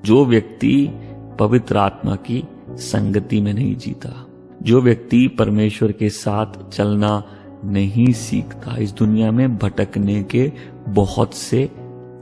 जो व्यक्ति पवित्र आत्मा की संगति में नहीं जीता, जो व्यक्ति परमेश्वर के साथ चलना नहीं सीखता, इस दुनिया में भटकने के बहुत से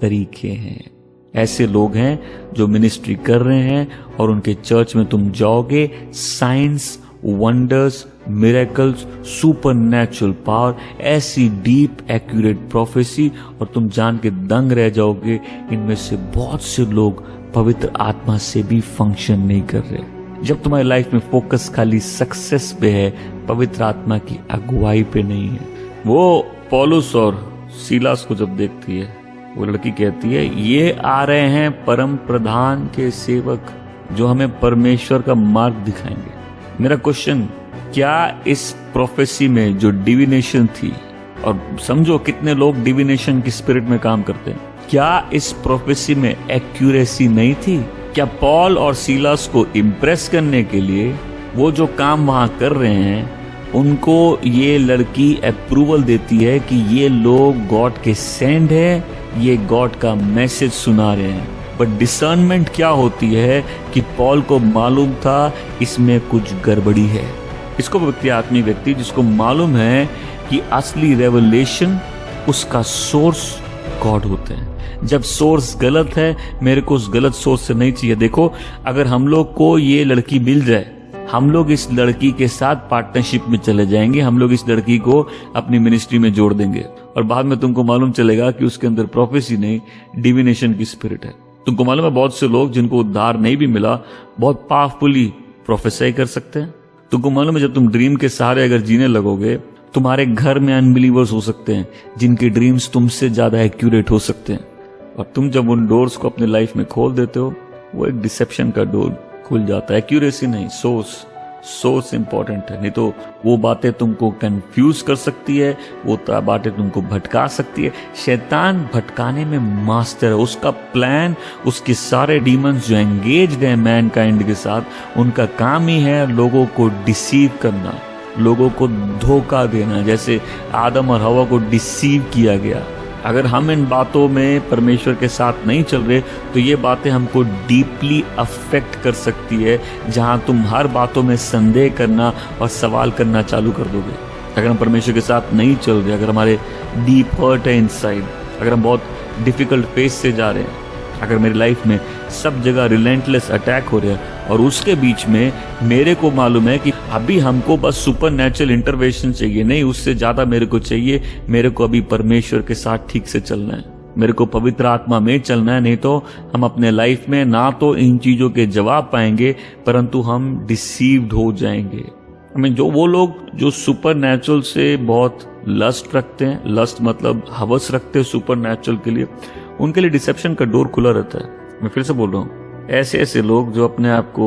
तरीके हैं। ऐसे लोग हैं जो मिनिस्ट्री कर रहे हैं और उनके चर्च में तुम जाओगे, science, wonders, miracles, supernatural power, ऐसी डीप एक्यूरेट प्रोफेसी, और तुम जान के दंग रह जाओगे इनमें से बहुत से लोग पवित्र आत्मा से भी फंक्शन नहीं कर रहे। जब तुम्हारी लाइफ में फोकस खाली सक्सेस पे है, पवित्र आत्मा की अगुवाई पे नहीं है। वो पौलुस और सीलास को जब देखती है, वो लड़की कहती है, ये आ रहे हैं परम प्रधान के सेवक जो हमें परमेश्वर का मार्ग दिखाएंगे। मेरा क्वेश्चन, क्या इस प्रोफेसी में जो डिविनेशन थी, और समझो कितने लोग डिविनेशन की स्पिरिट में काम करते हैं, क्या इस प्रोफेसी में एक्यूरेसी नहीं थी? क्या पॉल और सीलास को इम्प्रेस करने के लिए वो जो काम वहां कर रहे हैं, उनको ये लड़की अप्रूवल देती है कि ये लोग गॉड के सेंड है, ये गॉड का मैसेज सुना रहे हैं। बट डिसर्नमेंट क्या होती है कि पॉल को मालूम था इसमें कुछ गड़बड़ी है। इसको व्यक्ति आत्मिक व्यक्ति जिसको मालूम है कि असली रेवलेशन उसका सोर्स गॉड होते हैं। जब सोर्स गलत है, मेरे को उस गलत सोर्स से नहीं चाहिए। देखो, अगर हम लोग को ये लड़की मिल जाए, हम लोग इस लड़की के साथ पार्टनरशिप में चले जाएंगे, हम लोग इस लड़की को अपनी मिनिस्ट्री में जोड़ देंगे, और बाद में तुमको मालूम चलेगा कि उसके अंदर प्रोफेसी नहीं, डिविनेशन की स्पिरिट है। तुमको मालूम है बहुत से लोग जिनको उद्धार नहीं भी मिला, बहुत पावरफुली प्रोफेसाई कर सकते हैं। तुमको मालूम है जब तुम ड्रीम के सहारे अगर जीने लगोगे, तुम्हारे घर में अनबिलीवर्स हो सकते हैं जिनके ड्रीम्स तुमसे ज्यादा एक्यूरेट हो सकते हैं, और तुम जब उन डोर्स को अपने लाइफ में खोल देते हो, वो एक डिसेप्शन का डोर खुल जाता है। एक्यूरेसी नहीं, सोर्स इंपॉर्टेंट है। नहीं तो वो बातें तुमको कंफ्यूज कर सकती है, वो बातें तुमको भटका सकती है। शैतान भटकाने में मास्टर है। उसका प्लान, उसके सारे डीमंस जो एंगेज्ड हैं मैनकाइंड के साथ, उनका काम ही है लोगों को डिसीव करना, लोगों को धोखा देना, जैसे आदम और हवा को डिसीव किया गया। अगर हम इन बातों में परमेश्वर के साथ नहीं चल रहे, तो ये बातें हमको डीपली अफेक्ट कर सकती है, जहां तुम हर बातों में संदेह करना और सवाल करना चालू कर दोगे। अगर हम परमेश्वर के साथ नहीं चल रहे, अगर हमारे डीप हर्ट है इनसाइड, अगर हम बहुत डिफिकल्ट फेज से जा रहे हैं, अगर मेरी लाइफ में सब जगह रिलेंटलेस अटैक हो रहा है, और उसके बीच में मेरे को मालूम है कि अभी हमको बस सुपरनैचुरल इंटरवेंशन चाहिए, नहीं उससे ज्यादा मेरे को चाहिए, मेरे को अभी परमेश्वर के साथ ठीक से चलना है, मेरे को पवित्र आत्मा में चलना है। नहीं तो हम अपने लाइफ में ना तो इन चीजों के जवाब पाएंगे, परंतु हम डिसीव्ड हो जाएंगे। जो वो लोग जो सुपरनैचुरल से बहुत लस्ट रखते हैं, लस्ट मतलब हवस रखते हैं सुपरनैचुरल के लिए, उनके लिए डिसेप्शन का डोर खुला रहता है। मैं फिर से बोल रहा हूँ, ऐसे लोग जो अपने आप को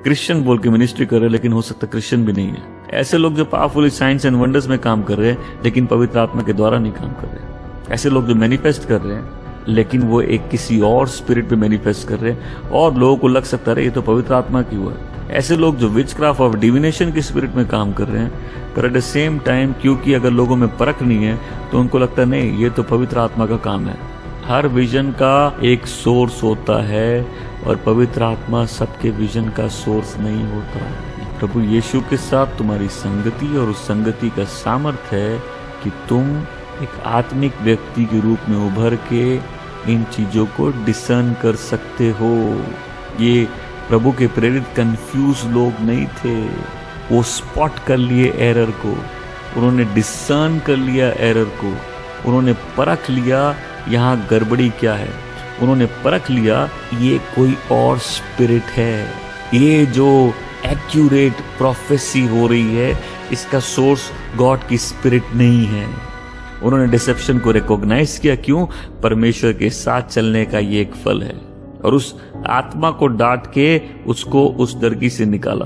क्रिश्चियन बोल के मिनिस्ट्री कर रहे हैं, लेकिन हो सकता है क्रिश्चियन भी नहीं है। ऐसे लोग जो पावरफुली साइंस एंड वंडर्स में काम कर रहे हैं, लेकिन पवित्र आत्मा के द्वारा नहीं काम कर रहे। ऐसे लोग जो मैनिफेस्ट कर रहे हैं, लेकिन वो एक किसी और स्पिरिट पे मैनिफेस्ट कर रहे हैं, और लोगों को लग सकता है ये तो पवित्र आत्मा की हुआ है। ऐसे लोग जो विचक्राफ्ट ऑफ डिविनेशन की स्पिरिट में काम कर रहे हैं, पर एट द सेम टाइम क्योंकि अगर लोगों में परख नहीं है, तो उनको लगता है नहीं ये तो पवित्र आत्मा का काम है। हर विजन का एक सोर्स होता है, और पवित्र आत्मा सबके विजन का सोर्स नहीं होता। प्रभु यीशु के साथ तुम्हारी संगति, और उस संगति का सामर्थ्य है कि तुम एक आत्मिक व्यक्ति के रूप में उभर के इन चीजों को डिसर्न कर सकते हो। ये प्रभु के प्रेरित कंफ्यूज लोग नहीं थे, वो स्पॉट कर लिए एरर को, उन्होंने डिसर्न कर लिया एरर को, उन्होंने परख लिया यहाँ गड़बड़ी क्या है, उन्होंने परख लिया ये कोई और स्पिरिट है, ये जो एक्यूरेट प्रोफेसी हो रही है इसका सोर्स गॉड की स्पिरिट नहीं है। उन्होंने डिसेप्शन को रिकॉग्नाइज किया। क्यों? परमेश्वर के साथ चलने का ये एक फल है, और उस आत्मा को डांट के उसको उस दरगी से निकाला।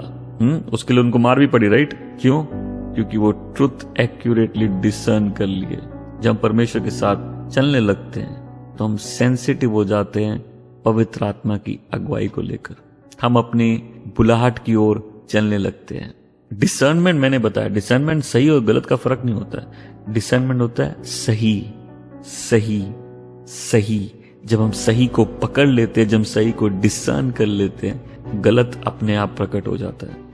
उसके लिए उनको मार भी पड़ी, राइट? क्यों? क्योंकि वो ट्रुथ एक्यूरेटली डिसर्न कर लिए। जब परमेश्वर के साथ चलने लगते हैं तो हम सेंसिटिव हो जाते हैं पवित्र आत्मा की अगुवाई को लेकर, हम अपनी बुलाहट की ओर चलने लगते हैं। डिसर्नमेंट, मैंने बताया डिसर्नमेंट सही और गलत का फर्क नहीं होता है। डिसर्नमेंट होता है सही सही सही। जब हम सही को पकड़ लेते हैं, जब हम सही को डिसर्न कर लेते हैं, गलत अपने आप प्रकट हो जाता है।